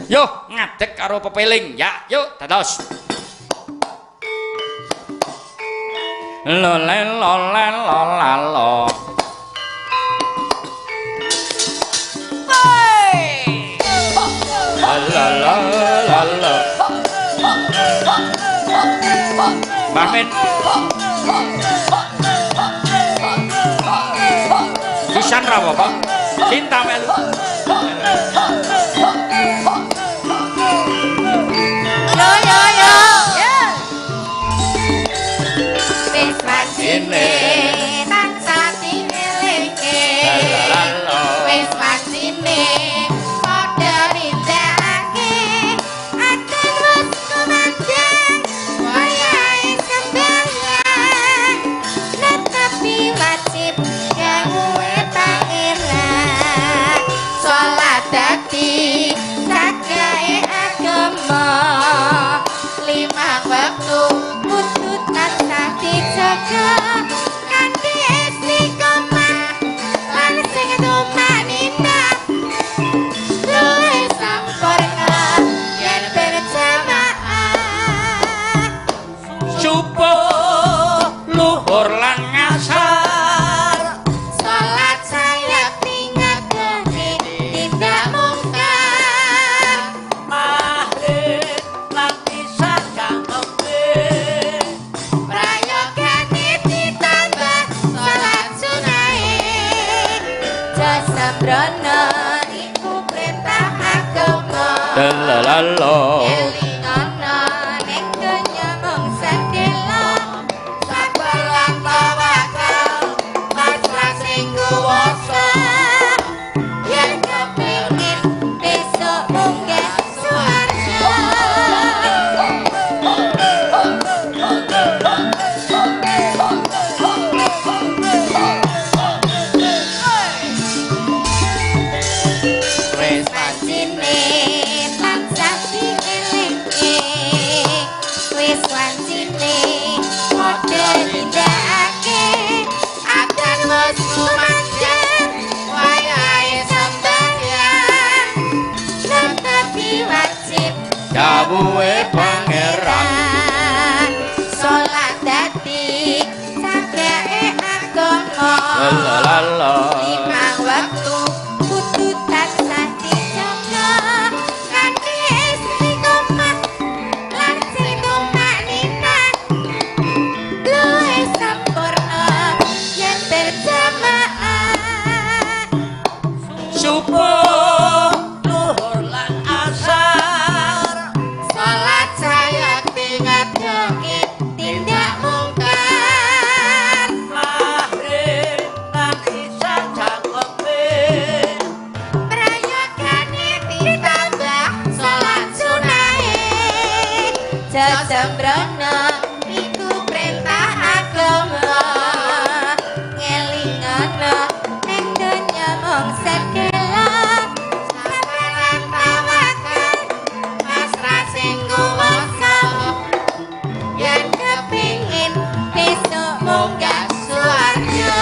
Yo ngadeg karo pepeling ya yuk dados lolen lolen lolalo lalalala Mbah Min pisan ra apa cinta melu Ini tansah dingelingke wis wasine padha rindakake akan wis kumandang wayahe sembahyang netapi wajib gawe pangeran salat dadi sakae agama limang wektu kudu tansah dijaga kanthi istiqomah lan sing tumanina luwih sampurna yen berjamaah subuh luhur lan ngasar salat saya tingakake tidak mungkar maghrib lan isya jangkep prayogane ditambah salat sunahe jasembrono iku perintah agama lalalala elingono ning donya mung sedhela sabar lan tawakal pasrah sing kuwasa yen kepengin besok munggah swarga wis wancine tansah dielingke wis wancine padha nindakake akan wis kumandang wayahe sembahyang netapi wajib dawuhe pangeran salat dadi sakae agama lalalala limang wektu kudu tansah dijaga kanthi istiqomah lan sing tumanina luwih sampurna yen berjamaah subuh luhur lan asar salat saya tingkat doki tindak mungkar maghrib lan isya jangkep prayogane ditambah salat sunahe jasembrono iku perintah agama ngelingono ning donya mung sedhela sabar lan tawakal pasrah sing kuwasa yen kepingin besok munggah swarga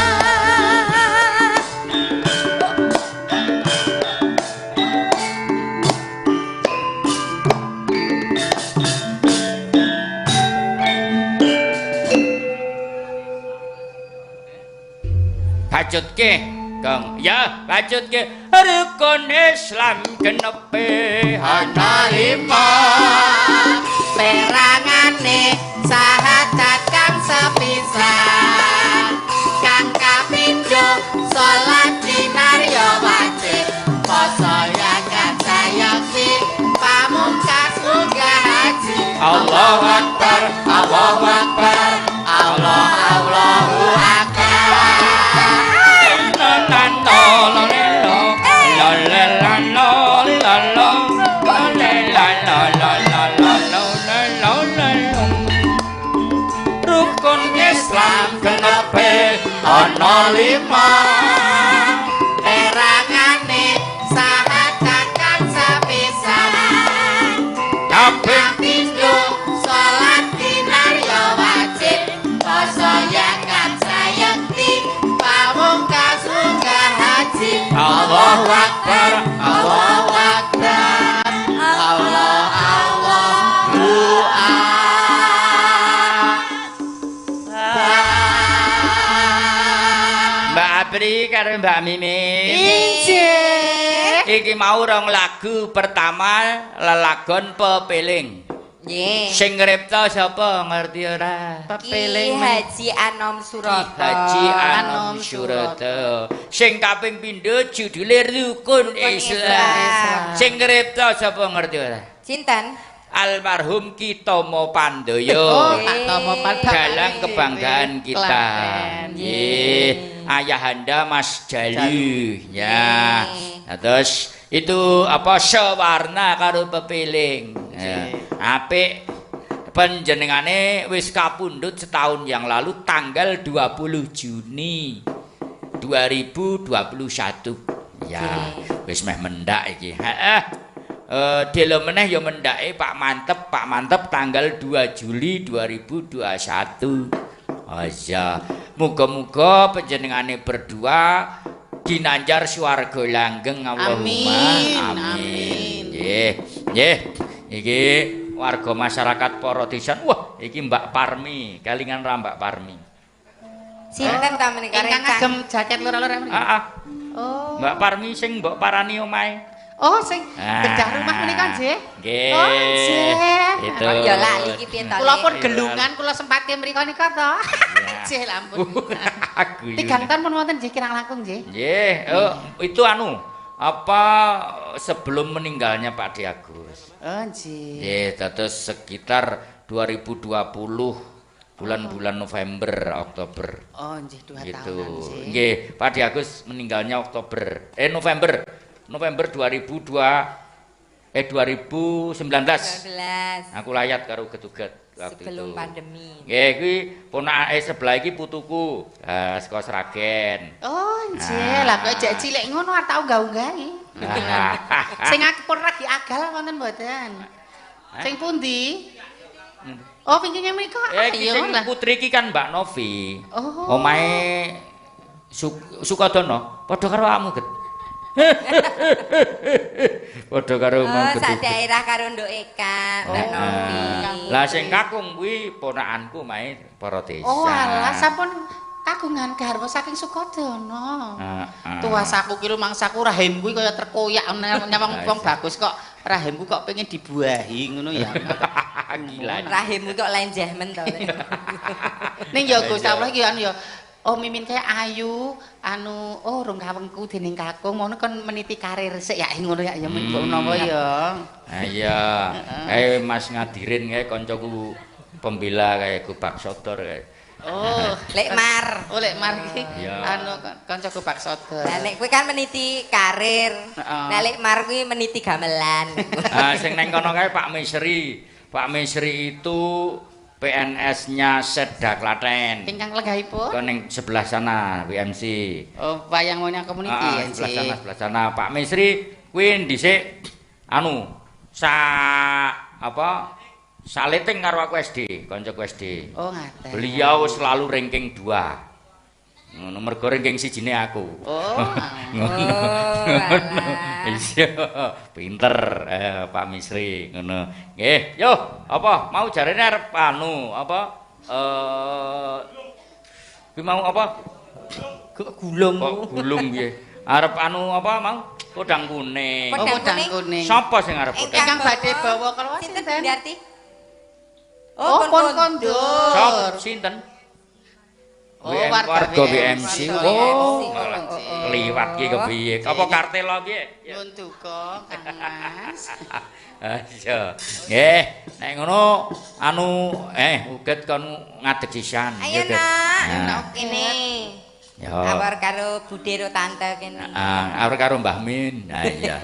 bajutke Kang ya bajutke rukun Islam genepe ana 5 perangane sahadat kang sepisan kang kapindho salat dinarya wajib poso zakat sayasi pamungkas munggah haji Allahu Akbar Allahu Akbar Allah Allahu Akbar rukun Islam genepe ana 5 perangane sahadat kang sepisan kabeh pindho salat dinarya wajib poso zakat sayekti pamungkas munggah haji Allahu Akbar Allahu Akbar Pri karo Mbak Mimin. Injih. Iki mau rong lagu pertama lelagon pepeling. Nggih. Sing ngripta sapa ngerti ora? Ki Haji Anom Suroto. Haji Anom Suroto. Sing kaping pindho judule Rukun Islam. Sing ngripta sapa ngerti ora? Sinten? Almarhum Kitomo Pandoyo. Oh, Pak Tomo Pandoyo. Dalang kebanggaan kita. Nggih, ayahanda Mas Jalu. Ya. Nah, terus itu apa sewarna karo pepeling. Ya. Apik panjenengane wis kapundhut setahun yang lalu tanggal 20 Juni 2021. Ya, wis meh mendak iki. Heeh. Delo meneh ya mendake Pak Mantep tanggal 2 Juli 2021. Oh iya, muga-muga panjenengane berdua ginanjar swarga langgeng Allahumma amin. Nggih. Iki warga masyarakat Porodisan. Wah, iki Mbak Parmi, kelingan ra Mbak Parmi. Sinten ta menika Ingkang agem jaket loro-loro mriki. Heeh. Oh. Mbak Parmi sing mbok parani omahe. Oh, sing bedah rumah menika nggih. Nggih. Oh, nggih. Itu. Ya lali iki piye to? Kula pun gelungan kula sempatke mriko nika to. Nggih, ampun. Aku. 3 tahun pun wonten nggih kirang langkung nggih. Nggih, itu apa sebelum meninggalnya Pak Di Agus. Oh, nggih. Nggih, terus sekitar 2020 bulan-bulan November, Oktober. Oh, nggih 2 Gitu. tahunan nggih. Nggih, Pak Di Agus meninggalnya November 2019. 12 Aku layat karo getuget waktu sebelum itu. pandemi. Nggih, kuwi ponakake sebelah iki putuku. Saka Sragen. Oh, nggih. Lah kok jek cilik ngono arep tau unggah-unggahi. Sing aku pun lagi agal wonten mboten. Sing pundi? Oh, pinggirnya mereka. Iki sing putri iki kan Mbak Novi. Oh. Omahe Sukodono, padha karo awakmu, Get. Padha karo omahmu, Get. Sak daerah karo Nduk Eka, Mbak Novi. Lah sing kakung kuwi ponakanku mae para desa. Oh, alah sampun kagungan garwa saking Sukodono. Tua saku ki rumangsaku rahim kuwi kaya terkoyak nyawang wong bagus kok rahimku kok pengen dibuahi ngono ya. Gila. Rahimmu kok lenjehmen to. Ning ya Gusti Allah iki anu ya oh mimin kayak ayu rong kawengku dening kakung ngono kon meniti karir sik ya ngono ya men menawa ya. Ha iya. Mas Ngadirin kae kancaku pembela kae Gubak Sodor kae. Oh, Lek Mar. Oh, Lek Mar iki Iya. kancaku Pak Sodor. Lah nek kowe kan meniti karir. Lah Lek Mar kuwi meniti gamelan. Sing neng kono kae Pak Misri. Pak Misri itu PNS-nya Seda Klaten. Ingkang lenggahipun? Kok ning sebelah sana WMC. Oh, wayang wayang community ya, sebelah sana. Pak Misri kuwi dhisik saleting karo aku SD, kancaku SD. Oh, ngaten. Beliau selalu ranking 2. Ngono mergo ranking 1-ne aku. Oh. Iya, pinter Pak Misri ngono. Nggih, yo apa mau jarene arep kuwi mau apa? Gulung. Kok gulung piye? Arep mau? Kodang kuning. Oh, kodang kuning. Sapa sing arep kodang? Ingkang badhe bawa keluar Sinten sinten? Bundarti? Oh, pon kondur. Sapa sinten? warga BMC. Oh, liwat ki kepiye? Apa kartela ki? Nyuwun duka, Kang Mas. Iya. Nggih, nek ngono uget kon ngadeg sisan. Ayo nak, kene. Ya. Awar karo Bude ro tante kene. Awar karo Mbah Min. Ha iya.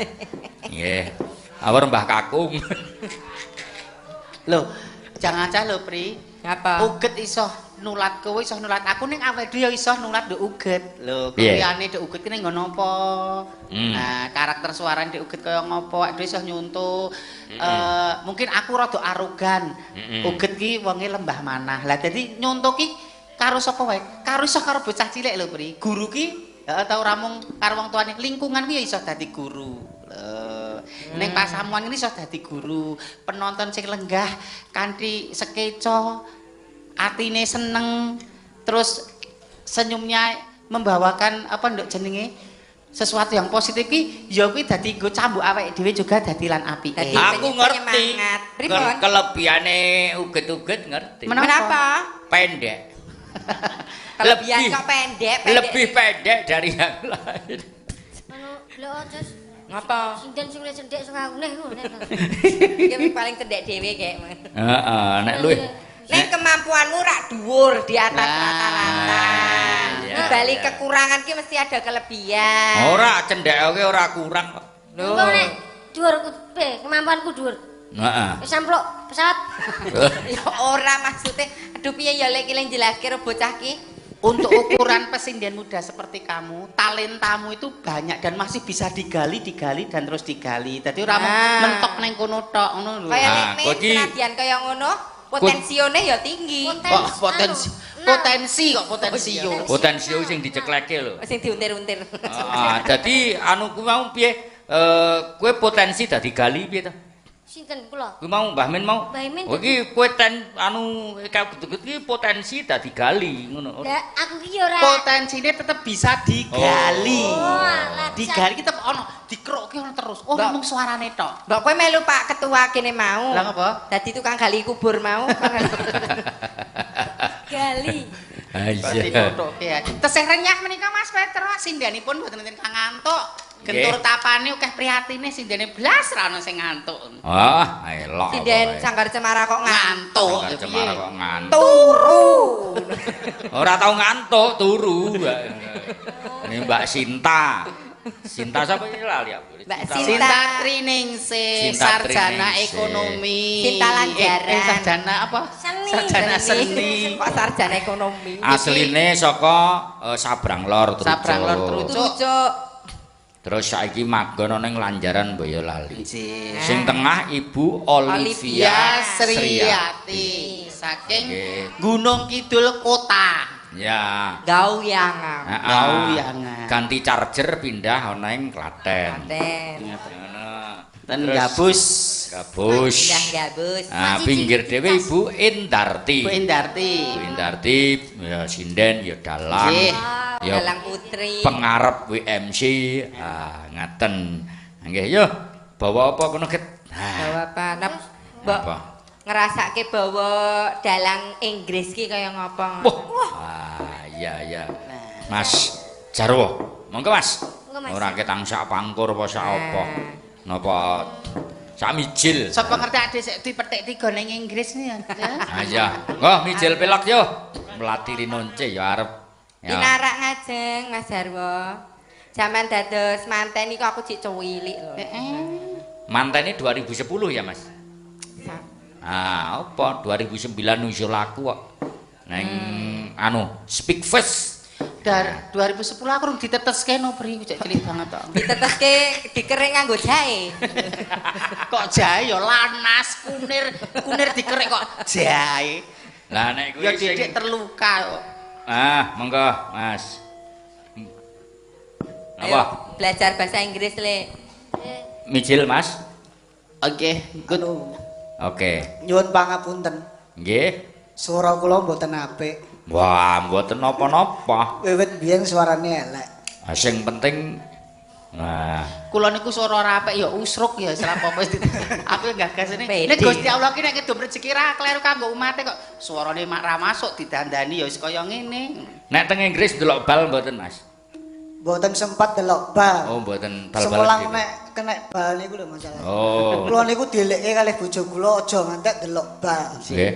Nggih. Awar Mbah Kakung. Loh, jangan lho, Pri. Apa? Uget iso nulat kowe iso nulat aku ning awake dhewe ya iso nulat nduk uget. Lho, liyane nduk uget ki ning nggon apa? Nah, karakter suarane nduk uget kaya ngopo? Awake dhewe iso nyuntuk. Mungkin aku rada arogan. Uget ki wonge lembah manah. Lah dadi nyuntuk ki karo sapa wae? Karo iso karo bocah cilik lho, Pri. Guru ki tau ora mung karo wong tuane, lingkungan ki ya iso dadi guru. Ning pasamuan ini iso dadi guru. Penonton sing lenggah kanthi sekeca atine seneng terus senyumnya membawakan apa nduk jenenge sesuatu yang positif ki ya kuwi dadi nggo cambuk awake dhewe juga dadi lan apike. Aku ngerti. Penyemangat. Pripun? Kelebihane uget-uget ngerti. Menapa? Pendek. Kelebihan kok pendek. Lebih pendek dari yang lain. Anu lho terus Ngapa? sinden sing cendhek sing aku neh ngono. Iki paling cendhek dhewe kek. Heeh, nek luwih Nek kemampuanmu rak dhuwur di atas rata-rata. iya, Balik iya. kekurangan ki mesti ada kelebihan. ora cendheke ora kurang kok. Lho nek dhuwurku kemampuanku dhuwur. Heeh. Wis sampluk pesawat. Ya ora maksudnya. Aduh piye ya lek ki jelaske ro bocah ki. Untuk ukuran pesindian muda seperti kamu, talentamu itu banyak dan masih bisa digali dan terus digali. Dadi ora mentok ning kono tok ngono lho. Kaya Nah, nek kok iki- senadyan kaya ngono, potensione ya tinggi. Potensi kok potensi yo. Potensio sing diceklekke lho. Sing diuntir-untir. Dadi anu kuwi mau piye? Kowe potensi dadi gali piye to? Sinten kula? Kuwi mau Mbah Min mau. Mbah Min. Oh iki kowe anu gedhe-gedhe iki potensi dadi gali ngono. Lah aku ki ora Potensinya tetap bisa digali. Oh, alah, Digali kita ono, dikrokke ono terus. Oh, Mbak. mung suarane tok. Mbok kowe melu Pak Ketua kene mau. Lah ngapa? Dadi tukang gali kubur mau. gali. Berarti Iya. nutuke ya. Tesih renyah menika Mas Petro, sindanipun mboten enten kang ngantuk. Gentur tapane akeh priyatine sindane blas ra ono sing ngantuk. Wah, elok. Sinden Sanggar Cemara kok ngantuk. Ngantuk. Cemara kok ngantuk. Turu. Ora tau ngantuk, turu. Ini Mbak Sinta. Sinta sapa iki lali aku. Mbak Sinta. Sinta. Sinta Triningsih, Sinta sarjana Triningsih. ekonomi. Sinta Lanjaran. Sarjana apa? Seni. Sarjana seni. Kok sarjana ekonomi. Asline saka Sabrang Lor Trucuk. Sabrang Lor Trucuk. Trucuk. Terus saiki magon ning Lanjaran Boyolali. Nggih. Sing tengah Ibu Olivia Ya Sriyati saking Nggih. Gunung Kidul Kota. Ya. Gauyangan. Gauyangan. Ganti charger pindah ana ing Klaten. Klaten. Ngono. Ten Terus Gabus. Gabus. Pindah gabus. Pinggir dhewe Ibu Indarti. Bu Indarti. Bu Indarti ya sinden ya dalang. Nggih. Ya Dalang Putri. pengarep WMC. Ngaten. Nggih yo. Bawa apa kono Ket? Bawa apa? Mbok Apa? ngerasake bawa dalang Inggris ki kaya ngapa? Wah. Iya. Mas Jarwo. Monggo Mas. Monggo, Mas. Ora ketang sak pangkur apa sak apa. Napa sak mijil. Sapa ngerti ade sik dipetik 3 ning Inggris nih ya. Iya. Oh, mijil pelok yo. Melati rinonce ya arep. Ya. Dinarak ngajeng Mas Jarwo. Zaman dados manten niku aku cik cuwilik lho. Mantene 2010 ya, Mas. Apa 2009 nusul aku kok. Neng anu, Speak Fest. Dar 2010 aku rung diteteske no Pri, cek cilik banget tok. Diteteske dikering nganggo jahe. Kok jahe ya lanas, kunir dikerek kok jahe. Lah nek kuwi Ya didik terluka kok. Monggo, Mas. Ayo, Apa? belajar bahasa Inggris le. Mijil, Mas. Oke, good. Oke. Nyuwun pangapunten. Nggih. Swara kula mboten apik. Wah, mboten napa-napa. Wiwit biyen suarane elek. Sing penting Kula niku swara ora apik ya usruk ya salah apa wis. Aku gagasane. Pede. Nek Gusti Allah ki nek ngedum rezeki ra kleru kanggo umate kok swarane mak ra masuk didandani ya wis kaya ngene. nek teng Inggris delok bal mboten, Mas. Mboten sempat delok bal. Oh, mboten bal-balan. Semulang dhewe. nek kena bal niku lho masalah. Oh. Kula niku dieleke kalih bojo kula aja ngantek delok bal. Nggih.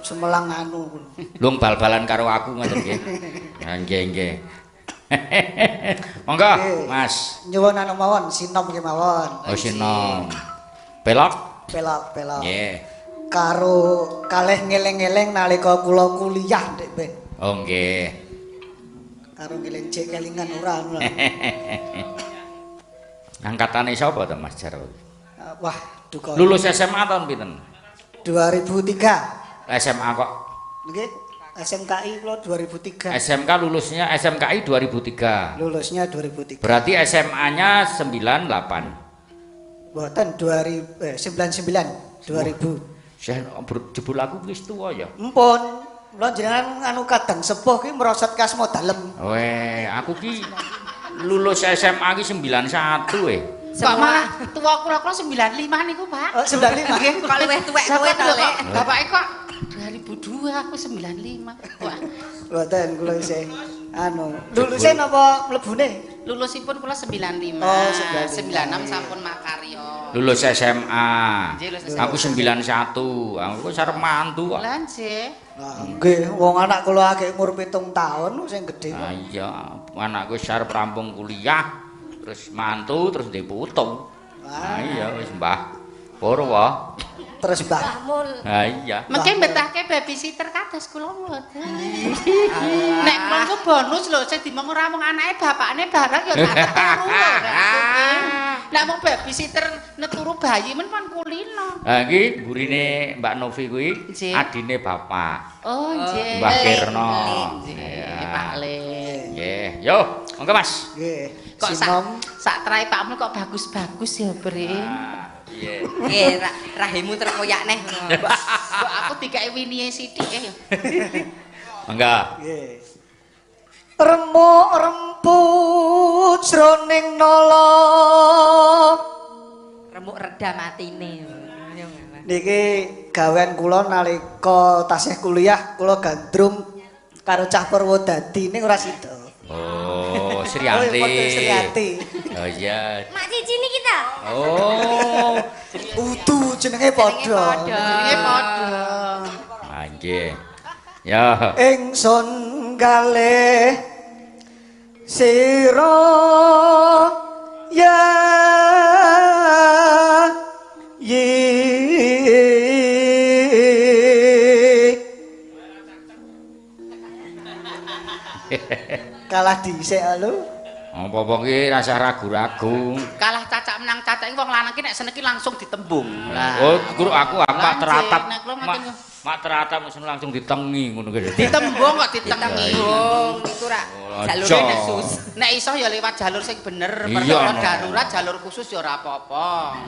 Semulang anu kula. Lung bal-balan karo aku ngoten nggih. Nggih. Monggo, Mas. Nyuwun anu mawon sinom ki mawon. Oh, sinom. Pelok? Pelok. Nggih. Karo kalih ngeling-eling nalika kula kuliah Dik Ben. Oh, nggih. Karo ngeling cek kelingan ora anu. Angkatane sapa to, Mas Jarwo? Wah, duka. Lulus SMA tahun pinten? 2003. SMA kok. Nggih, SMKI kula 2003. SMK lulusnya SMKI 2003. Lulusnya 2003. Berarti SMA-nya 98. Mboten 99 2000. Saya jebul aku wis tuwa ya. Empun Mula jenengan anu kadang sepuh ki merosot kasmo dalem. Weh, aku ki lulus SMA ki 91 Kok malah tua kula 95 niku, Pak. Oh, 95. Nggih, Kok luwih tuwek kowe to, Lek? Bapake kok 2002 aku 95. Wah, Mboten kula isih anu. Luluse napa mlebune? lulusipun kula 95. Oh, 96 sampun makarya. lulus SMA. Nggih, lulus SMA. Aku 91. Aku sarep mantu kok. Lah nggih. Nah, nggih, wong anak kula akeh umur 7 tahun sing gedhe. Ah iya, anakku sarep rampung kuliah, terus mantu, terus ndek putu. Ah iya wis Mbah. Purwa. Terus Mbah. Bahmul. Ah iya. Mungkin betahke babysitter kados kula mboten. Nek mengko bonus lho, sing dimong ora mung anake bapakne bareng ya tak turu lho. Nek mung babysitter neturu bayi men pun kulino. Ha iki gurine Mbak Novi kuwi Nggih. adine bapak. Oh, nggih. Mbah Kirno. Nggih, Ya. Pak Lin. Nggih. Yo, monggo Mas. Nggih. Kok Sinom sak trae Pakmu kok bagus-bagus ya, Bre. Ah, iya. Nggih, rahimmu terkoyak neh ngono. Mbok aku dikake winie sithik ya. Monggo. nggih. Remuk remput jroning nala. Remuk reda matine. Yo ngono. Niki gawean kula nalika tasih kuliah kula gandrung karo Cah Purwodadi ning ora sida. Oh, Oh, Sriyanti. foto Sriyanti. Oh iya. Mak Cici ini kita. Oh. Udu jenenge padha. Jenenge padha. Ah, nggih. Ya. Ingsun kalih sira ya kalah dhisik lho. Apa-apa ki rasa ragu-ragu. Kalah cacak menang cacak iki wong lanang ki nek seneki langsung ditembung. Lah. Oh, guru aku mak teratap. Nek kula Mak ngoten. mak teratap langsung ditengi ngono ki. Ditembung kok ditengi. Wong niku ra jalure Aja. khusus. Nek iso ya lewat jalur sing bener, Iya, perkara no. darurat jalur khusus ya ora apa-apa.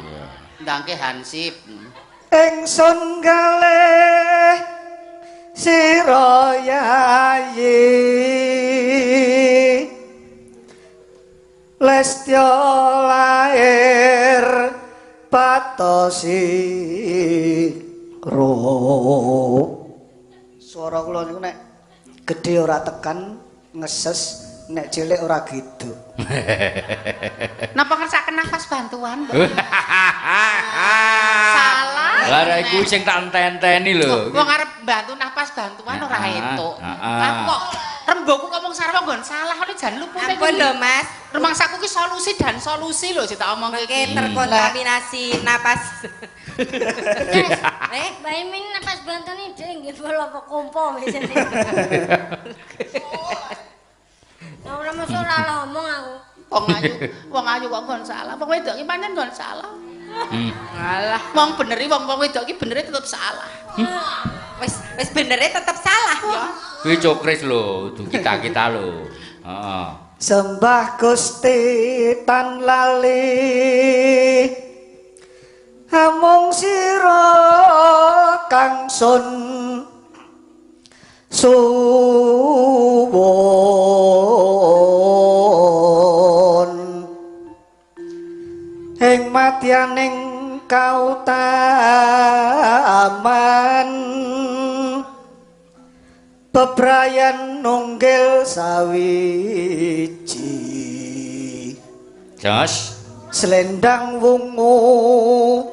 Ndangke hansip. Ingsun kalih sira yayi Lestya lair patosi ro. Suara kula niku nek gedhe ora tekan ngeses, nek cilik ora giduk. Napa ngersaken nafas bantuan, Mbak? Salah. Lah ra iku sing tak enteni lho. Wong arep bantu nafas bantuan ora entuk. Heeh. Aku kok rembugku ngomong sarwa nggon salah oleh jan lupute Ampun lho, Mas. Rumangsaku ki solusi dan solusi lho sing tak omongke Mungkin iki. terkontaminasi napas. Mbak Imin napas bantuan ini dia nggih bola apa kompo biasanya. Nah, ora mesti ora ngomong aku. Wong ayu kok nggon salah. Wong wedok ki pancen nggon salah. Alah, Wong beneri wong wedok ki beneri tetep salah. wis benere tetep salah ya. Kuwi cokres lho, du kita-kita lho. Heeh. Sembah Gusti tan lali amung sira kang sun suwon ing matyaning kautaman bebrayan nunggil sawiji Jos. selendang wungu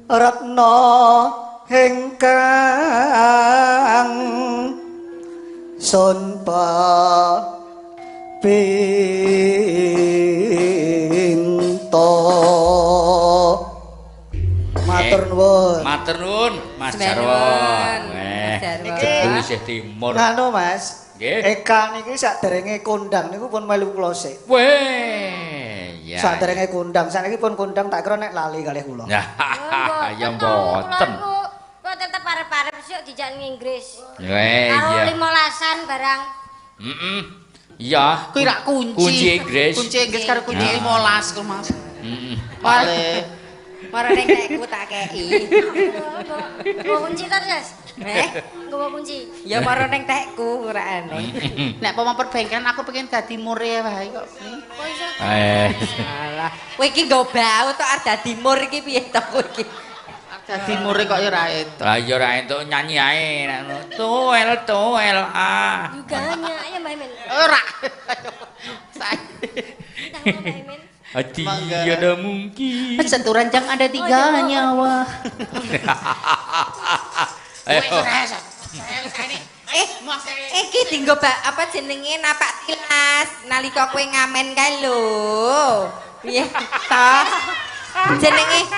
retna ingkang sunpa pinto matur nuwun. Matur nuwun, Mas Semenuwun, Jarwo. Mas Jarwo. Jebul isih timur. Nganu Mas, Nggih. Eka niki sakderenge kondang niku pun melu kula sik. Weh. Ya. Sakderenge kondang, saniki pun kondang tak kira nek lali kalih kula. Ya. Ya mboten. Kok tetep arep-arep sih dijak ning Inggris. Weh, Karo iya. 15-an barang. Heeh. Iya. Kuwi rak kunci. Kunci Inggris. Kunci Inggris karo kunci Ya. 15 ku Mas. Heeh. Wale. Mara nek nekku tak kei. Kok kunci ta, Jas? Nggawa kunci. Ya maro ning tekku ora aneh. Nek apa perbankan aku pengen dadi mure wae kok. Kok iso? Alah, kowe iki nggo bau tok arep dadi mur iki piye to kowe iki? Dadi mure kok ya ora entuk. Lah ya ora entuk nyanyi ae nek ngono. Toel ah. Juganya, ayo Mbak Emin. Ora. Kita Mbak Emin. Hati ada mungkin. Satu ranjang ada 3 nyawa. Ayo. Iki dienggo apa jenenge napak tilas nalika kowe ngamen kae lho. Piye to? Jenenge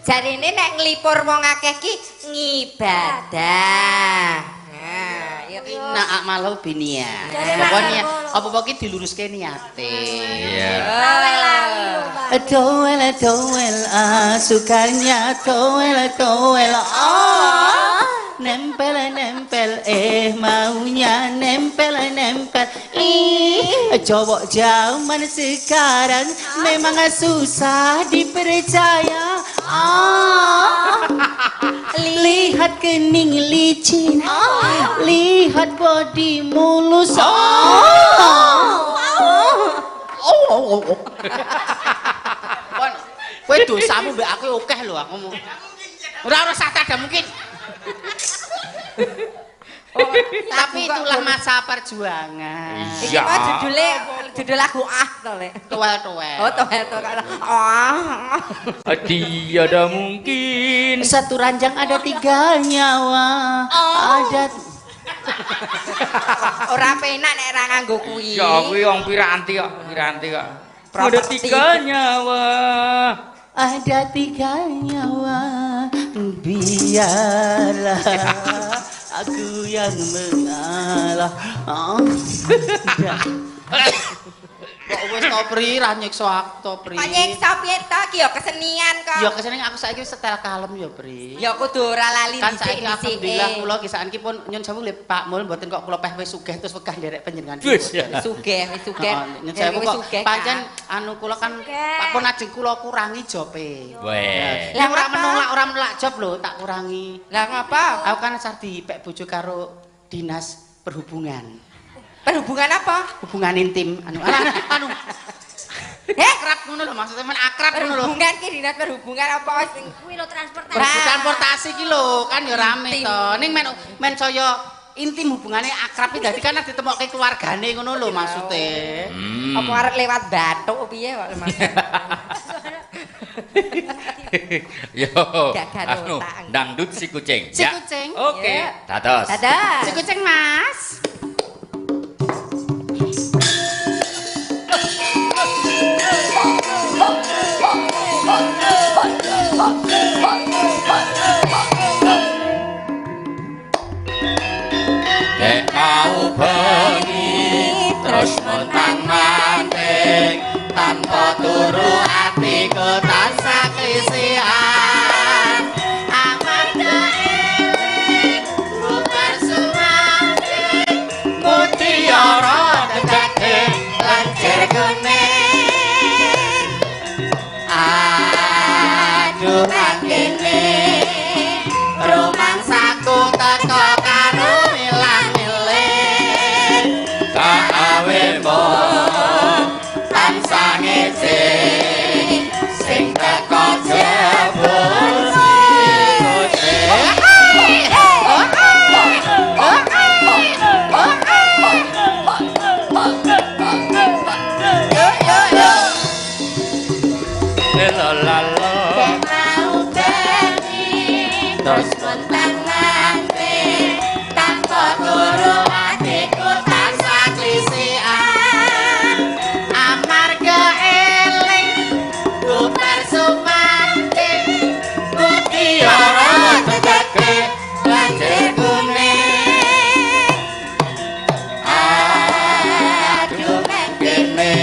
jarine nek nglipur wong akeh ki ngibadah. Nah, ya Nah, malau binia. Jare Pokoknya nak apa-apa ki diluruske niate. Iya. Lali lali lho, Mbak. Toel sukarnya toel nempel maunya nempel cowok zaman sekarang memang susah dipercaya. Lihat kening licin, lihat body mulus. Kowe dosamu mbek aku akeh lho aku. Ora sata ada mungkin. Tapi itulah masa perjuangan. iki kok judul lagu to Le. Tuwel-tuwel. Oh, to Hati ada mungkin. Satu ranjang ada 3 nyawa. Ada ora penak nek ora nganggo kuwi. Ya kuwi wong piranti kok. Ada 3 nyawa. Ada 3 nyawa. Biarlah aku yang mengalah. Kok wis to Pri ra nyiksa aku to Pri. Kok nyiksa piye to ki ya kesenian kok. Ya kesene aku saiki setel kalem ya Pri. Ya kudu ora lali Kan saiki dhisik-dhisik. alhamdulillah kula ki saiki pun nyun sewu le Pak Mul mboten kok kula peh wis sugih terus wegah nderek panjenengan. Wis ya. Sugih. Nyun sewu kok pancen anu kula kan Pak pun ajeng kula kurangi jope. Weh. Lah ora menolak job lho tak kurangi. Lah ngapa? Aku kan asal dipek bojo karo dinas perhubungan. Perhubungan apa? Hubungan intim anu akrab ngono lho maksudnya men akrab ngono lho. Perhubungan ki dinas perhubungan apa sing Kuwi lho transportasi. Transportasi ki lho kan ya rame to. Ning men saya intim hubungane akrab iki dadi kan ditemokke keluargane ngono lho maksude. apa arep lewat bathuk piye kok Mas? Yo. Gagal Anu, otak. dangdut si kucing. Si Ya. kucing. Oke. Ya. Dados. Dadah. Si kucing Mas. Nek mau bengi terus montang-manting tanpa turu atiku tansah kesian Amarga eling rubar sumanting mutiara degake lancir kuning. Aduh angene rumangsaku teko karo milang-miling tak awe mbok tansah ngecing sing teko jebul terus montang-manting tanpa turu atiku tansah klisian amarga eling putar sumanting mutiara degake lancir kuning. Aduh mengkene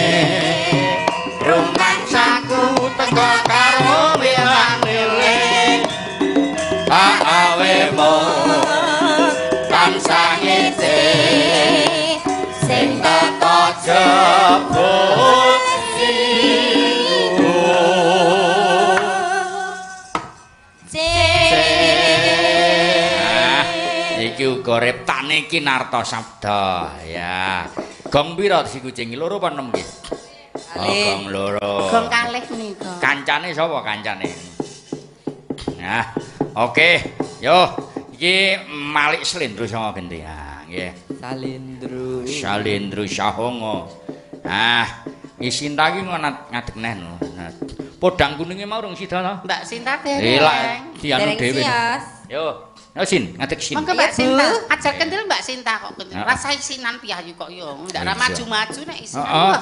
rumangsaku teko karo wilang-wiling. iki uga reptane Kinarta Sabda. Ya. Gong pira si kucing loro apa 6 nggih? Gong loro. Gong kalih nika. Kancane sapa kancane? Nah, oke. Yo, iki Malik Slendro sama genti. Ha, nggih. Salendro Sahongo. Ah, iki Sinta iki ngadeg neh no. Podang kuninge mau rung sida to? Mbak Sinta Lah, dianu Dereng dhewe. sios. Yo, Sin, ngadeg Sin. Monggo Mbak Iya, Sinta, Bu. ajar kendel Mbak Sinta kok kendel. Heeh. Rasa isinan piyayu kok yo. Ndak ra Iya. maju-maju nek isinan. Heeh.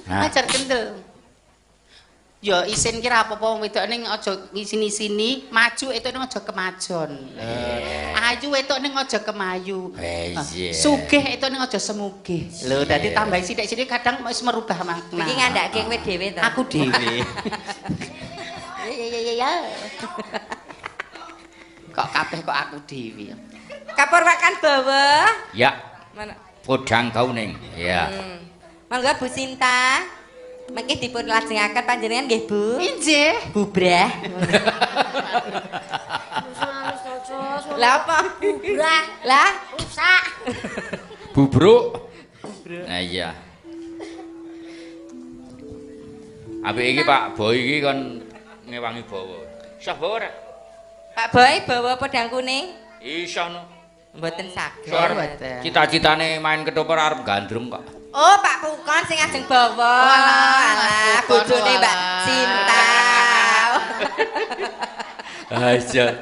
Wah, ajar kendel. Yo isin ki ra apa-apa wong wedok ning aja ngisini-sini, maju itu ning aja kemajon. Ayu wedok ning aja kemayu. Iya. Sugih itu ning aja semugih. Lho, dadi tambah sithik-sithik kadang wis merubah makna. Iki ngandake kowe dhewe to. Aku dhewe. Ya. Kok kabeh kok aku dhewe. Kapur makan bawa. Ya, Mana? podang kauning. Ya. Monggo Bu Sinta. Mengki dipun lajengaken panjenengan nggih Bu. Injih. Bubrah. Nangis to, Lah apa? Bubrah. Lah Rusak. Bubruk. Nah iya. Apik iki Pak Boy iki kon ngewangi bawa. Sah bawa ora? Pak Boy bawa pedang kuning. Iso no. Mboten saged. Soar cita-citane main ketoprak arep gandrung kok. Oh, Pak Pukon sing ajeng bawa. Alah, Pukon, bojone Mbak walah. Cinta. Aja.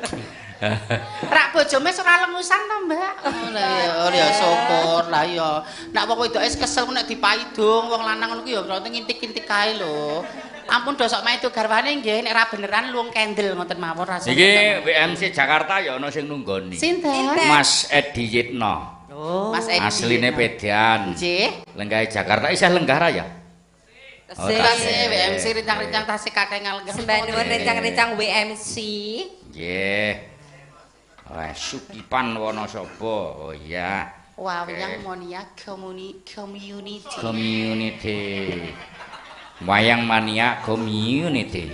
Rak bojone ora lengusan to, Mbak? Lah ya syukur lah ya. Nek wong wedoke kesel nek dipaidung wong lanang ngono ku ya berarti ngintik-intik kae lho. Ampun dosok maido garwane nggih nek ra beneran luwung kendel ngoten mawon rasane. Iki WMC Jakarta ya ana sing nunggoni. Sinten? Mas Edi Yitno. Oh, Mas Edi. Asline Pedan. Nggih. Lenggahe Jakarta isih lenggara ya. Tasik. Tasik WMC rincang-rincang tasik kakengal. Sembah nuwun rencang-rencang WMC. Nggih. Wah, Sukipan Wonosobo. Oh iya. Wayang Monia Community. Community. Wayang Mania Community.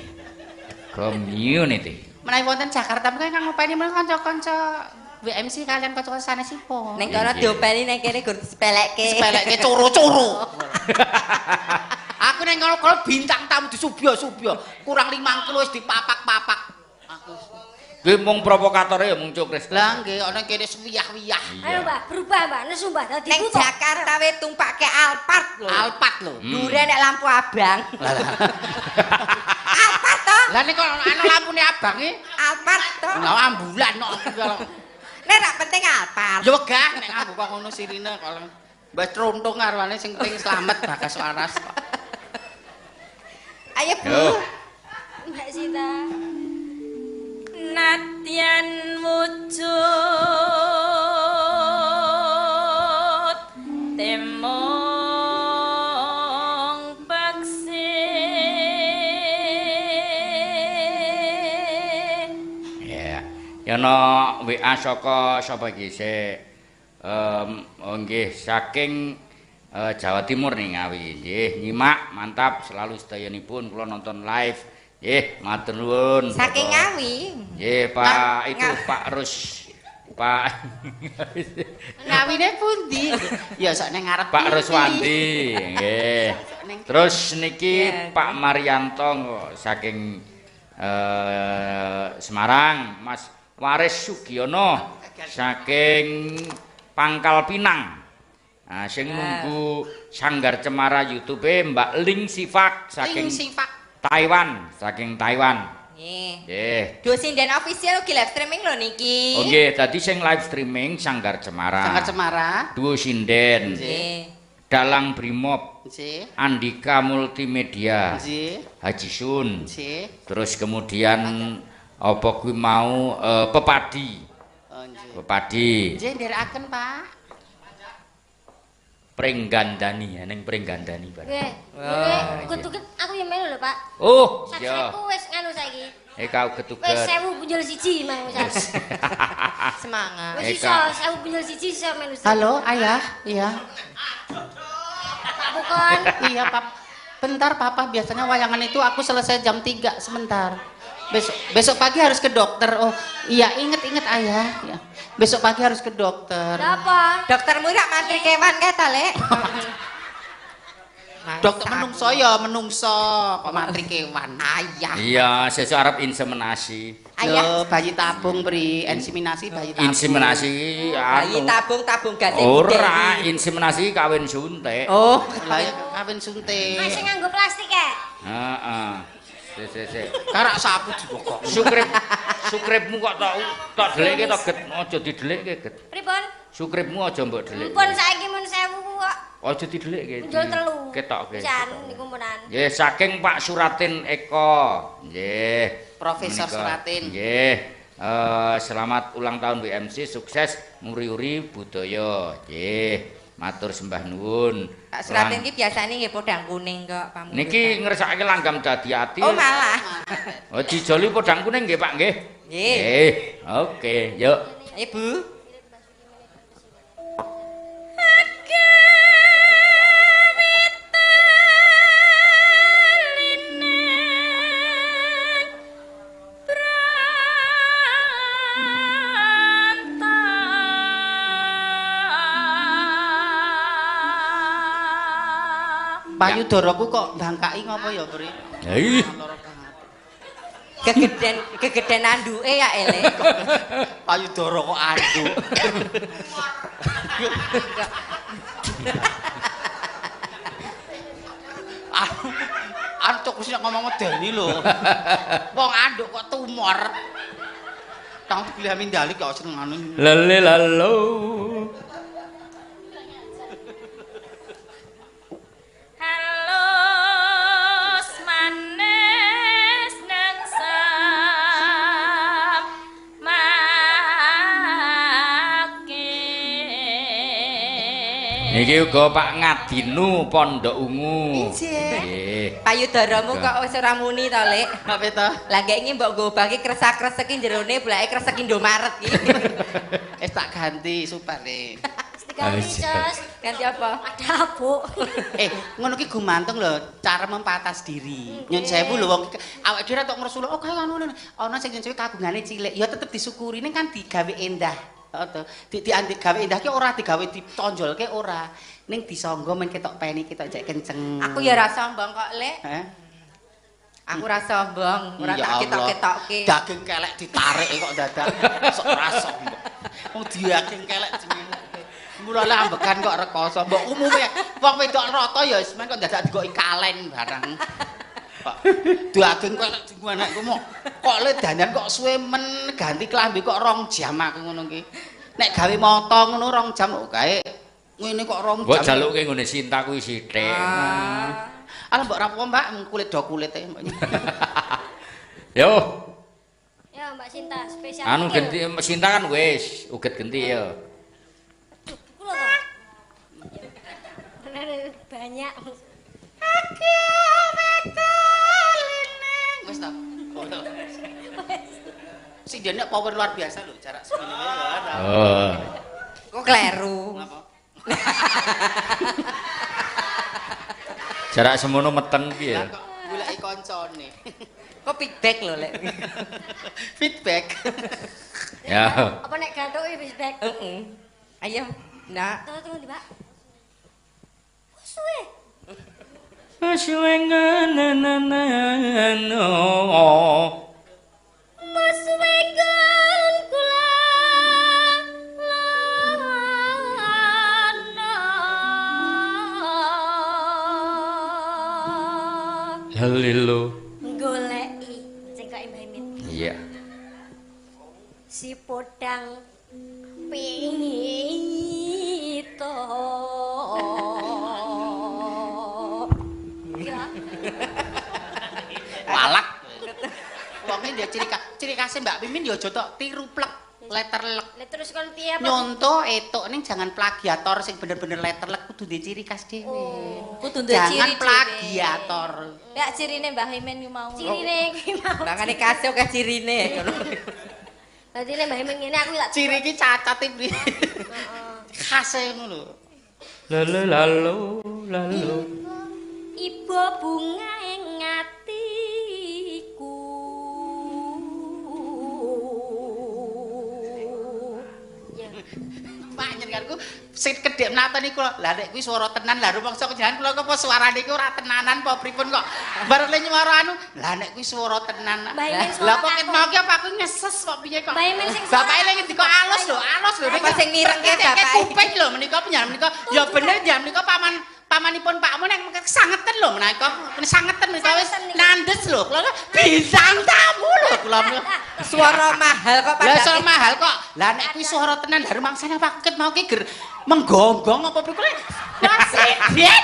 Community. Menawi wonten Jakarta mengko ingkang ngopeni menawi kanca-kanca WMC kalian kanca sanesipun. Ning kono diopeni ning kene gur disepelekke. Sepeleke coro-coro. Aku ning kono kalau bintang tamu disubya-subya, kurang 5 kilo wis dipapak-papak. Aku. Kuwi mung provokatore ya mung Cukris. Lah nggih ana kene suwiyah-wiyah. Ayo Mbak, berubah Mbak, nesu Mbak dadi Ning putu. Jakarta we tumpake Alphard lho. Alpat lho. Dure nek lampu abang. Alphard to? Lah nek ana lampune abang iki, Alphard to? nah ambulan kok. Nek ra penting Alphard. Ya wegah nek nganggo kok ngono sirine kok. Mbah trontung arwane sing penting slamet bagas waras kok. Ayo Bu. Yo. Mbak Sinta. Nadyan wujud temong paksi. Ya. Ya ana WA saka sapa iki sik nggih saking Jawa Timur nih Ngawi. Nggih, nyimak mantap selalu sedayanipun kula nonton live. Nggih, matur nuwun. Saking Ngawi. Nggih, Pak itu Pak Rus. Pak Ngawine pundi? Ya sok ning ngarep. Pak Ruswanti. Nggih. Terus niki Ya. Pak Marianto saking Semarang, Mas Waris Sugiono saking Pangkal Pinang. Nah, sing nunggu Sanggar Cemara YouTube Mbak Ling Sifak saking Taiwan, saking Taiwan. Nggih. Nggih. Duh sinden official ugi live streaming lho niki. Oh nggih, dadi sing live streaming Sanggar Cemara. Sanggar Cemara. Duo Sinden. Nggih. Dalang Brimob. Nggih. Andika Multimedia. Nggih. Haji Sun. Nggih. Terus kemudian apa kuwi mau Pepadi. Oh nggih. Pepadi. Nggih nderekaken, Pak. Pringgandani, ning Pringgandani bareng. Nggih. Wah, Kutuk aku yang melu lho, Pak. Oh, iya. Saksaku wis nganu saiki. Kau Wis ketugas. 1000 punjul siji mang wis. Semangat. Wis iso 1000 punjul siji iso melu. Halo, Ayah. Iya. Pak Pukon. Iya, Pak. Bentar, Papa. Biasanya wayangan itu aku selesai jam 3 sebentar. Besok pagi harus ke dokter. Oh, iya inget ayah. Ya. Besok pagi harus ke dokter. Apa? Doktermu rak mantri kewan kae ta, Lek? Dokter menungso ya, menungso. Kok mantri kewan. Ayah. Iya, sesuk arep inseminasi. Yo, bayi tabung beri inseminasi bayi tabung. Inseminasi Bayi tabung ganti ora, inseminasi kawin suntik. Oh, Lah ya kawin suntik. Masih nganggo plastik ya? Heeh. Sik. Karak sapu dibokok. Sukripmu kok tok delekke tok Get, aja didelekke Get. Pripun? Sukripmu aja mbok delek. Pun saiki mun 1000 kok. Aja didelekke. Njol 3. Ketokke. Pisan niku munan. Nggih, saking Pak Suratin Eko. Nggih. Profesor Menika. Suratin. Nggih. Selamat ulang tahun WMC, sukses nguri-uri budaya. Nggih. Matur sembah nuwun. Pak Suratin iki biasane nggih podang kuning kok, Pak. Niki ngersakake langgam dadi ati. Oh, malah. Oh, dijoli podang kuning nggih, Pak nggih. Nggih. Nggih. Oke, yuk. Ibu. Payudaraku kok bangkai ngopo ya, Bri? Hei. Kegeden anduke ya, Ele. Payudara kok anduk. Antuk wis ngomong medeni lho. Wong anduk kok tumor. Tang pilih mindalik kok senengane. Lele lalo. Niki uga Pak Ngadinu Pondok Ungu. Nggih. Payudaramu kok wis ora muni to, Lek? Napa to? Lah gek iki mbok gobake kresek-kresek iki jerone blake kresek Indomaret iki. Wis tak ganti supane. Ganti Jos. Ganti apa? Ada Bu. Ngono ki gumantung lho cara mempatas diri. Nyun sewu lho wong awake dhewe tok ngresula oh kaya ngono. Ana sing nyun sewu kagungane cilik, ya tetep disyukuri ning kan digawe endah. Heeh. Dianti gawe endah ki ora digawe ditonjolke ora. Ning disangga men ketok peni ketok jek kenceng. Aku ya ra sombong kok, Lek. Heh. Aku ra sombong, ora Ya tak Allah. ketok-ketokke. Daging kelek ditarik kok dadak. Sok ora sombong. Wong daging kelek jenenge. Mulane ambekan kok rekoso. Mbok umume wong wedok rata ya wis men kok dadak digoki kalen barang. Kok daging kelek gimana iku kok le dandan kok suwe men ganti klambi kok 2 jam aku ngono ki. Nek gawe moto ngono 2 jam kok kae ngene kok 2 jam. Mbok jaluke nggone Sinta kuwi sithik. Ala mbok rapo Mbak kulit do kulite. Yo, Ya Mbak Sinta spesial. anu genti Sinta kan wis uget genti ya. Kulo to. Bener banyak. Wis ta. Sing dene power luar biasa lho jarak segini ya. Oh. Kok kleru. Napa? Jarak semono meteng ki ya. Kok goleki koncone. Kok feedback lho, Lek. Feedback. Ya. Apa nek gantuk wis back. Heeh. Ayo, Nak. Tunggu di Pak. Suwe. Suwengananano. Mas wegan kula. Halilo. Goleki sing kok Mbah Mit. Iya. Si podang pito. Ya. Walak. Wonge dia ciri khasnya Mbak Mimin ya aja tok tiru plek letterlek. Lah terus kon piye apa? Nyonto etuk ning jangan plagiator sing bener-bener letterlek kudu duwe ciri khas dhewe. Kudu duwe Jangan ciri plagiator. Ya cirine Mbah Mimin ku mau. Cirine iki mau. Makane kasih ke cirine ngono. Dadi nek Mbah Mimin ngene aku tak Ciri iki cacat iki. Khase ngono lho. Lalo. iba bunga ing atiku. panjenenganku sing kedhek menatoni kula. Lah nek kuwi swara tenan lah rumangsa panjenengan kula apa suarane iki ora tenanan apa pripun kok. Bareng le nyuwara anu. Lah nek kuwi swara tenan. Lah kok ket mau ki apa aku ngeses kok piye kok. Bapake le ngendika alus lho apa sing mirengke bapake. Kuping lho menika panjenengan menika ya bener ya menika pamanipun pakmu nek kesangeten lho menika kesangeten menika wis nandes lho kula bintang tamu lho kula Suara mahal kok padahal. Lah suara mahal kok. Lah nek kuwi suara tenan lha rumangsane paket mau ki ger menggonggong apa pripun presiden.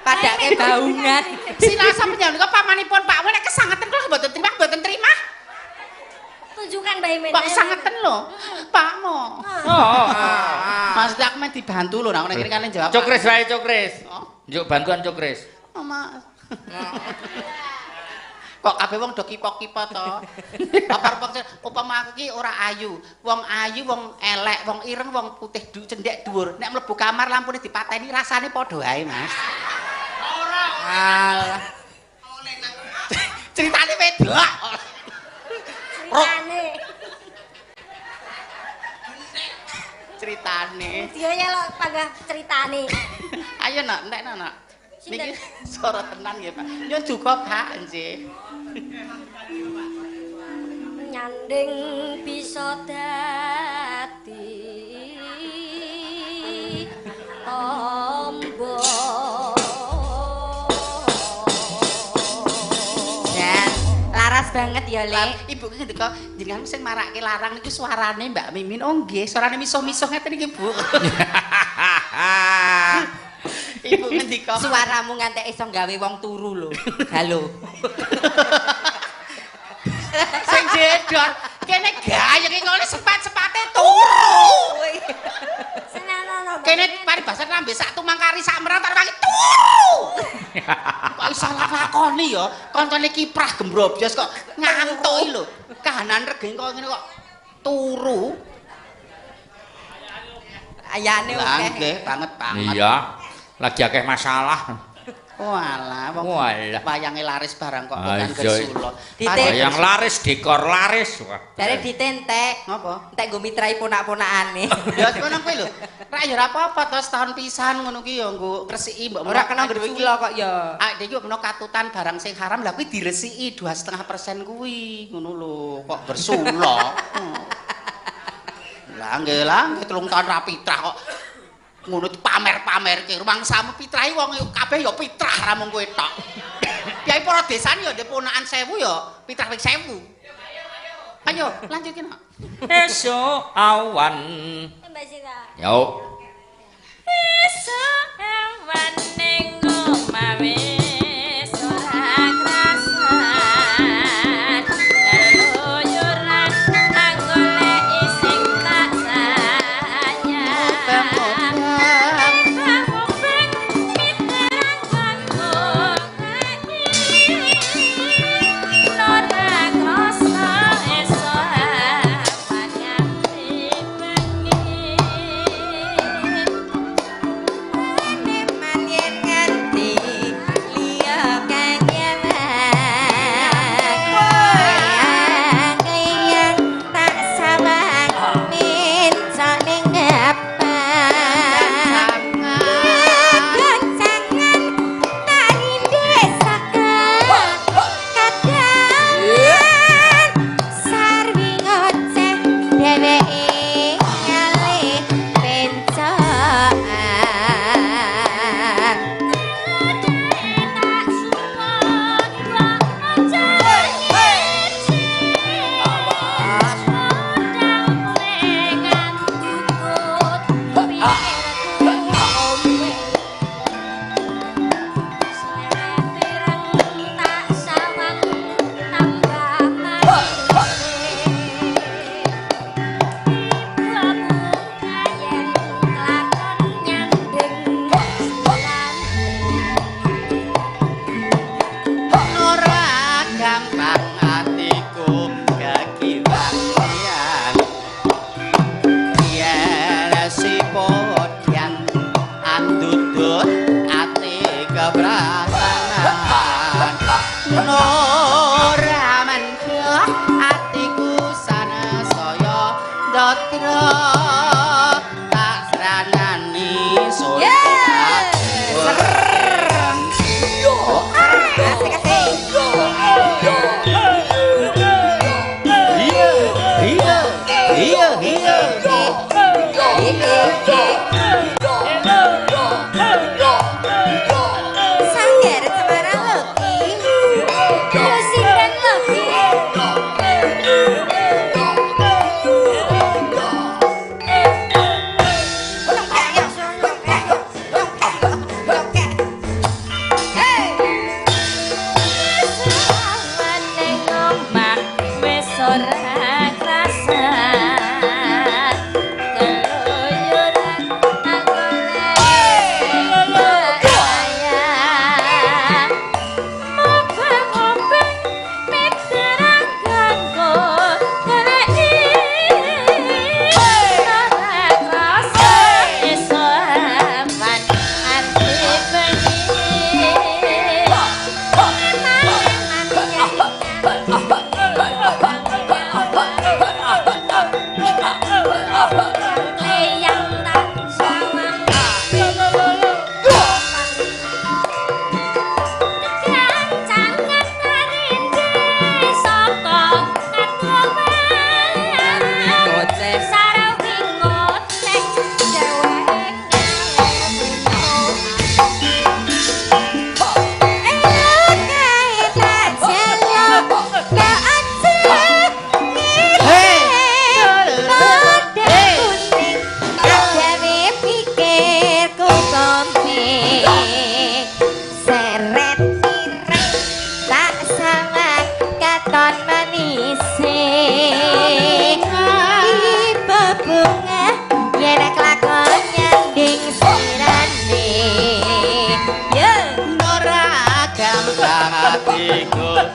Padake baungan. Silasa panjenengan menika pamanipun pakmu nek kesangeten kula mboten terima. Tunjukkan Mbah Imin. Pak kesangeten lho. Pakmu. Maksud aku men dibantu lho nek kene kalian jawab. Cokres wae Cokres. Njuk bantuan Cokres. Mas. Kok kabeh wong do kipok-kipok to. Apa upama aku ki ora ayu. Wong ayu, wong elek, wong ireng, wong putih cendhek dhuwur. Nek mlebu kamar lampune dipateni rasane padha ae, Mas. Ora. Alah. Ceritane wedok. Ceritane. Dia nyelok panggah ceritane. Ayo nak, nak. Niki suara tenan nggih, Pak. Nyun juga Pak nggih. Nyanding bisa dadi tombo. Jan, laras banget ya, Lek. Ibu ki ngendika jenengan sing marake larang niku suarane Mbak Mimin. Oh nggih, suarane misuh-misuh ngeten iki, Bu. Ibu ngendika suaramu ngantek iso gawe wong turu lho. Halo. Sing jedor kene gayeng iki ngene sepat-sepate turu. Senenono. Kene paribasan lambe sak tumangkari sak merang tar wangi turu. Kok iso lakoni ya kancane kiprah gembrobos kok ngantuk lho. Kahanan regeng kok ngene kok turu. Ayane akeh. Nggih, banget. Iya. Lagi akeh masalah. Walah, wong wayange laris barang kok kan Sula. Wayang laris, dekor laris. Jare ditentek. Ngopo? Entek nggo mitrai ponak-ponakane. Ya ngono kuwi lho. Ra ya ora apa-apa to setahun pisan ngono ki ya nggo ngresiki mbok ora kena gila kok ya. Ah iki kena katutan barang sing haram lah kuwi diresiki 2,5% kuwi. Ngono lho, kok bersula. Lah nggih 3 tahun ra pitrah kok. Ngono dipamer-pamerke rumangsamu pitrahi wong kabeh ya pitrah ra mung kowe tok. Kyai para desane ya ndek ponakan 1000 ya pitrah ping 1000. Ayo lanjutin kok. Esuk awan. Mbak Sira. Yo. Esuk awan ning omahe ora krasan. Leluyuran anggoleki sing tak sayang.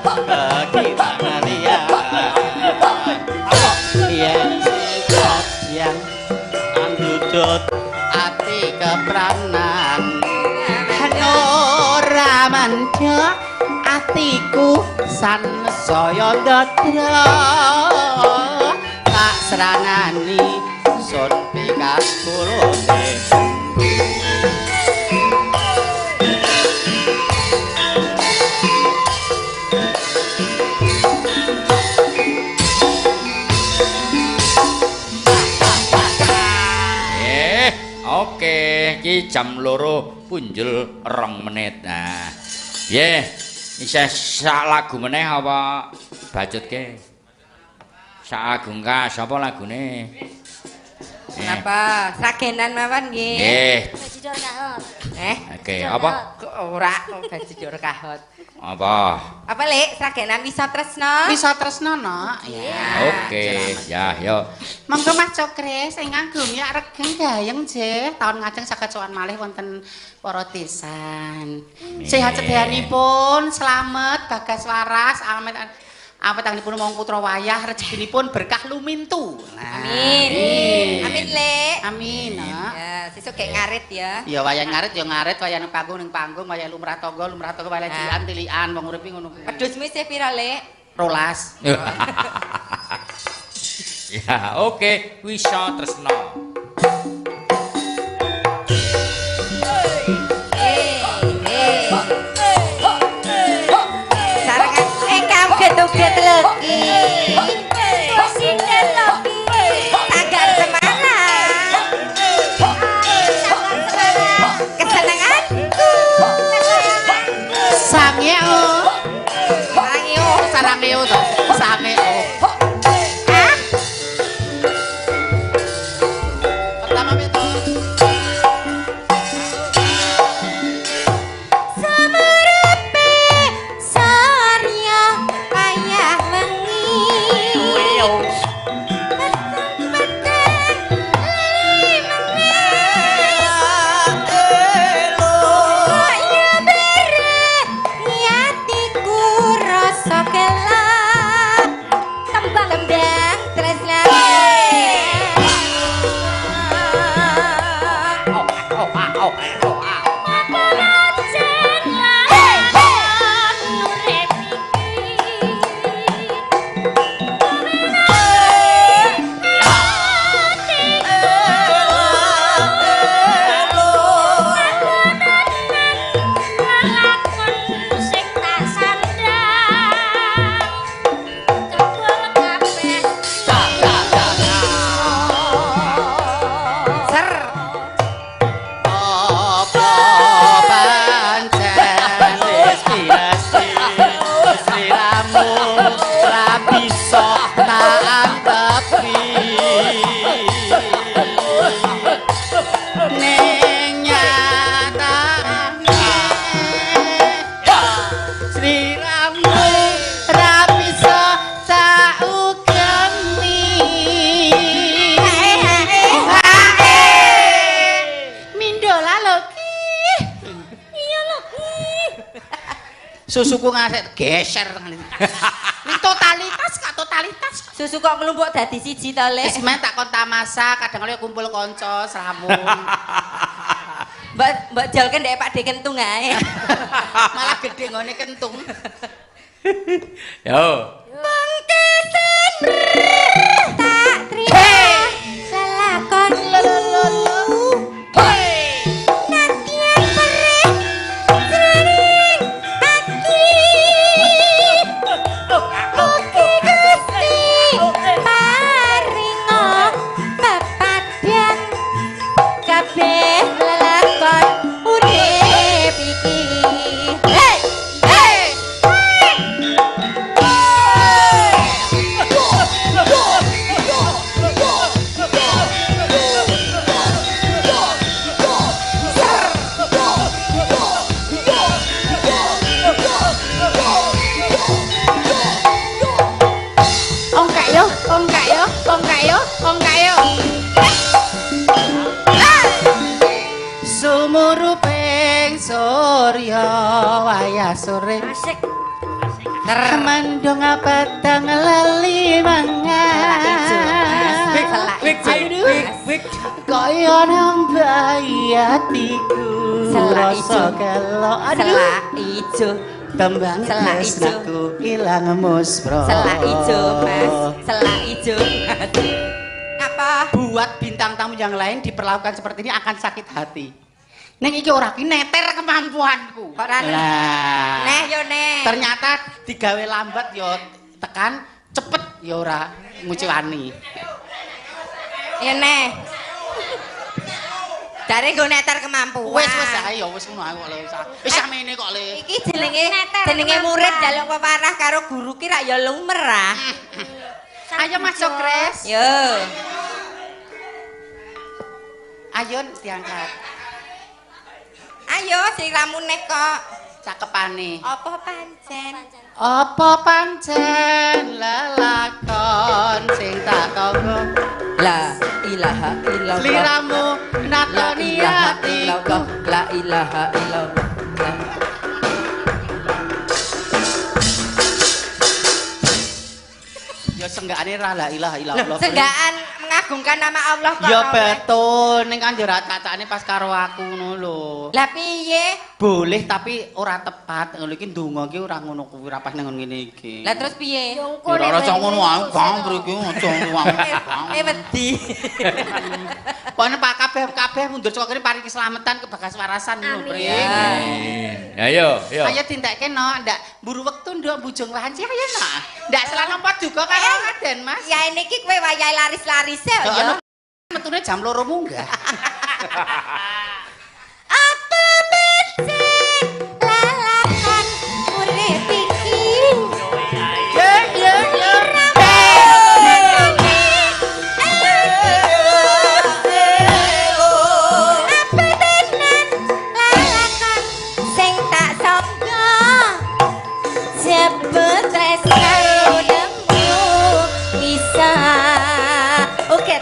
kekirangan liyan yen yang andudut ati kepranan ora mandhek atiku sansaya ndadra tak seranani sun pikas kulone Oke, iki jam 2 punjul 2 menit. Nah, piye? Isih sak lagu meneh apa bacutke? Sak lagu ka sapa lagune? Napa? Sagenan mawon nggih. Nggih. Bajidor kahot. Oke, apa? Ora bajidor kahot. Apa? Apa Lek? Sagenan Wisa Tresna? bisa tresno no ya Oke, ya yo. monggo Mas Cokres ingkang gumyak regeng gayeng nggih taun ngajeng saged sowan malih wonten para desan sehat sedayanipun slamet bagas waras awet anipun mong putra wayah rezekinipun berkah lumintu Amin. Amin Lek. amin Ya, sesuk gek ngarit ya. ya wayah ngarit wayah ning panggung wayah lumrah tangga wayah tilian tilian wong uripi ngono kuwi Pedusmu isih pira Lek? 12 Ya, oke, Wisa Tresna. Sarangan engkang uget-uget legi. Sinden lagi. Agak semangat. Kesenangan. sangeo Sangyo. sarangeo to sangeo Hah? pertama itu Samurepe sarya ayah wengi. Susuku ngasih geser. Ini totalitas kak totalitas. Susu kok nglumpuk dadi siji to, Lek? Wis men tak kon tamasa, kadang kali kumpul kanca seramun. Mbak jalke ndek Pak De kentung ae. Malah gede ngene kentung. Yo. Mangketen tak trima lelakon Nadyan perih jroning ati. Mugi Gusti paringa pepadhan kabeh lelakon urip iki. Hey! Hey! Sumuruping surya wayah sore. Asik. Mendung padang lali mangan. Wik. Kaya nang bayi hatiku Selak rasa ijo. kelok Selak ijo. tembang Selak tresnaku ilang muspro. Selak ijo, Mas. Selak ijo. Apa? Buat bintang tamu yang lain diperlakukan seperti ini akan sakit hati. Neng iki ora ki neter kemampuanku. Ora Lah. Neh yo neh. Ternyata digawe lambat yo tekan, cepet yo ora nguciwani. Yo neh. Jare nggo neter kemampuan. Wis ae yo wis ngono ae kok le. Wis samene kok le. Iki jenenge murid jaluk peparah karo guru ki rak ya lumrah. Ayo masuk, Kres. Yo. Ayo diangkat. Ayo sing ramune kok. Cakepane. Apa pancen? Apa pancen lelakon sing tak kanggo La ilaha illallah. sliramu La nakoni ilaha atiku. illallah. La ilaha illallah. Ya senggakane ra la ilaha illallah. Senggaan mengagungkan nama Allah kok. Ya Kak. betul, ning kan yo ra cacane pas karo aku ngono lho. Lah piye? Boleh tapi ora tepat. Ngono iki ndonga iki ora ngono kuwi ra pas ning ngene iki. Lah terus piye? Ya engko Ora nek rasa ngono ae, susah Bang, to. mriki aja ruang. Wedi. Pokoknya Pak kabeh mundur saka kene paring keselamatan kebagas warasan ngono, Pri. Amin. Ayo. Ayo dintekke no, ndak mburu wektu nduk bujung wanci ayo no. Ndak selana apa juga karo Raden, Mas. Ya ini ki kowe wayahe laris-larise ya. Metune jam 2 munggah. Apa becek lalakan urip iki. Apa tenan lalakan sing tak sangka. Sebut tresnaku nemu bisa. Oke.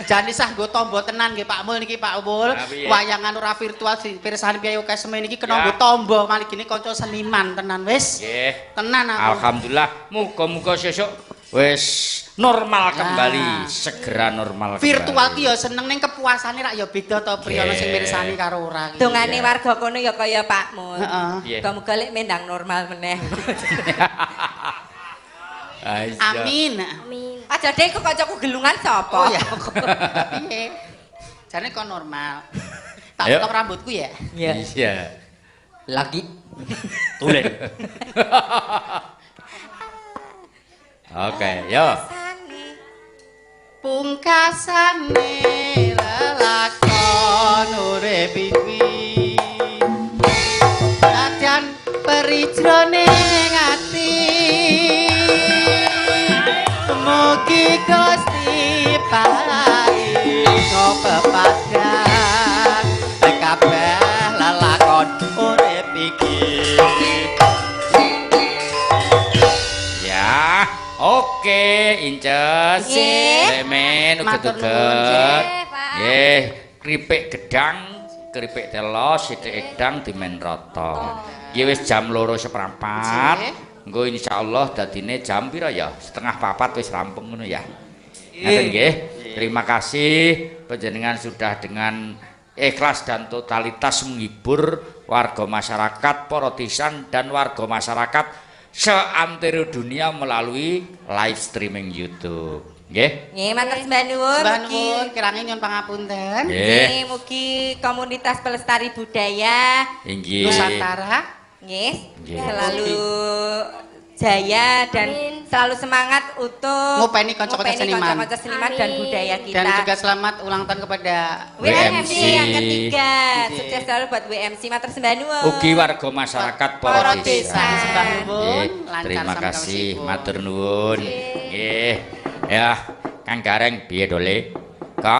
Jane sah nggo tombo tenan nggih Pak Mul niki Pak Mul. Nah, piye? Wayangan ora virtual di pirsani piye keseme niki kena Ya. nggo tombo malih gini kanca seniman tenan wis. Nggih. Tenan aku. Alhamdulillah, muga-muga sesuk wis normal Ya. kembali, segera normal Virtual kembali. ki ya seneng ning kepuasane rak ya beda to Pri ana sing mirsani karo ora ki. Dongane warga kono ya kaya Pak Mul. Heeh. Nggih. Muga-muga lek mendang normal meneh. Ayo. Amin. Amin. Aja deh kok kancaku gelungan sapa? Oh ya. Piye? Jane kok normal. Tak Ayo. potong rambutku ya. Iya. Lagi. Tulen. Oke, yo. Pungkasane lelakon urip iki nadyan perijroning ati mugi Gusti paringa pepadang kabeh lelakon urip iki. Ya, oke, Inces. Nggih. Lemen Matur nuwun, uget-uget. nggih, Pak. Nggih, keripik gedang, keripik telo, sithik edang dimen rata. Nggih wis jam 2:04. Nggih. Engko insyaallah dadine jam pira ya? 3:30 wis rampung ngono ya. Ngaten nggih. Terima kasih panjenengan sudah dengan ikhlas dan totalitas menghibur warga masyarakat Porotisan dan warga masyarakat seantero dunia melalui live streaming YouTube. Nggih. Nggih, matur sembah nuwun. Mbah Mugi nuwun kirang nyuwun pangapunten. Nggih. nggih, mugi komunitas pelestari budaya Inggih. Nusantara nggih Nggih. selalu jaya dan Amin. selalu semangat untuk Ngopeni kanca-kanca seniman. kanca-kanca seniman dan budaya kita. Dan juga selamat ulang tahun kepada WMC WMC. yang ketiga. Iya. Sukses selalu buat WMC matur sembah nuwun. Ugi warga masyarakat para para desa desa. sembah nuwun, Nggih, lancar terima sama kasih, kawasipun. matur nuwun. Nggih. Ya, Kang Gareng piye dole?